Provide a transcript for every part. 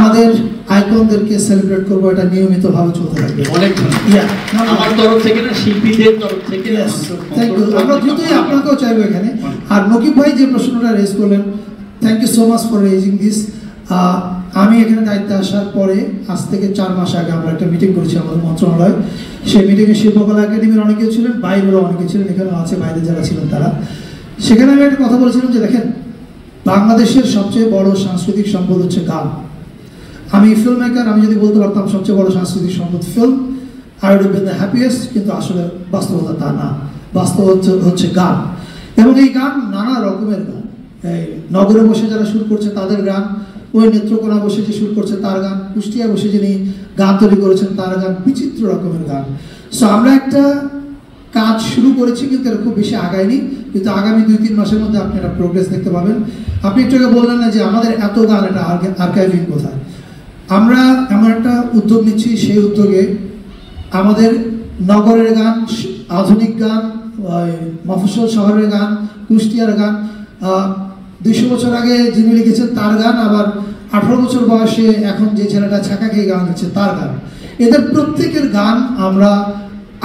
আমাদের আইকনদেরকে সেলিব্রেট করবো, এটা নিয়মিতভাবে চলতে থাকবে। অনেক আমার তরফ থেকে না, শিল্পীদের তরফ থেকে থ্যাংক ইউ। আমরা দ্রুতই আপনাকেও চাইবো এখানে। আর নকিব ভাই যে প্রশ্নটা রেজ করলেন, thank you so much for raising this. আমি এখানে দায়িত্বে আসার পরে আজ থেকে 4 মাস আগে আমরা একটা মিটিং করেছি আমাদের মন্ত্রণালয়। সেই মিটিংয়ে শিল্পকলা একাডেমির অনেকেও ছিলেন, বাইরেও অনেকে ছিলেন, এখানেও আছে বাইরে যারা ছিলেন তারা। সেখানে আমি একটা কথা বলেছিলাম যে দেখেন, বাংলাদেশের সবচেয়ে বড় সাংস্কৃতিক সম্পদ হচ্ছে গান। আমি ফিল্ম মেকার, আমি যদি বলতে পারতাম সবচেয়ে বড় সাংস্কৃতিক সম্পদ film, I would have been the happiest, কিন্তু আসলে বাস্তবতা তা না। বাস্তব হচ্ছে গান। এবং এই গান নানা রকমের গান। এই নগরে বসে যারা শুরু করছে তাদের গান, ওই নেত্রকোনা বসে যে শুরু করছে তার গান, কুষ্টিয়া বসে যিনি গান তৈরি করেছেন তার গান, বিচিত্র রকমের গান। সো আমরা একটা কাজ শুরু করেছি, কিন্তু এটা খুব বেশি আগায়নি, কিন্তু আগামী 2-3 মাসের মধ্যে আপনি একটা প্রোগ্রেস দেখতে পাবেন। আপনি একটু আগে বললেন না যে আমাদের এত গান, এটা আর্কাইভিং কোথায়? আমরা এমন একটা উদ্যোগ নিচ্ছি, সেই উদ্যোগে আমাদের নগরের গান, আধুনিক গান, মফস্বল শহরের গান, কুষ্টিয়ার গান, 200 বছর আগে যিনি লিখেছেন তার গান, আবার 18 বছর বয়সে এখন যে ছেলেটা ছাকা খেয়ে গান লিখছে তার গান, এদের প্রত্যেকের গান আমরা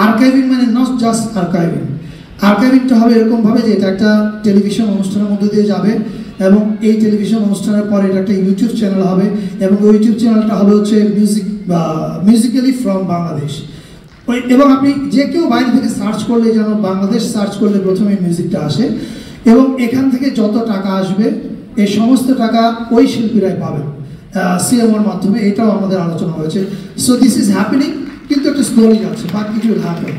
আর্কাইভিং, মানে নট জাস্ট আর্কাইভিং। আর্কাইভিংটা হবে এরকমভাবে যে এটা একটা টেলিভিশন অনুষ্ঠানের মধ্যে দিয়ে যাবে, এবং এই টেলিভিশন অনুষ্ঠানের পরে এটা একটা ইউটিউব চ্যানেল হবে, এবং ওই ইউটিউব চ্যানেলটা হবে হচ্ছে মিউজিক্যালি ফ্রম বাংলাদেশ। এবং আপনি যে কেউ বাইরে থেকে সার্চ করলে, যেন বাংলাদেশ সার্চ করলে প্রথমে মিউজিকটা আসে, এবং এখান থেকে যত টাকা আসবে এই সমস্ত টাকা ওই শিল্পীরাই পাবেন সিএমওর মাধ্যমে। এটাও আমাদের আলোচনা হয়েছে। সো দিস ইজ হ্যাপেনিং, কিন্তু একটা স্লোলি যাচ্ছে, বাট ইট উইল হ্যাপেন।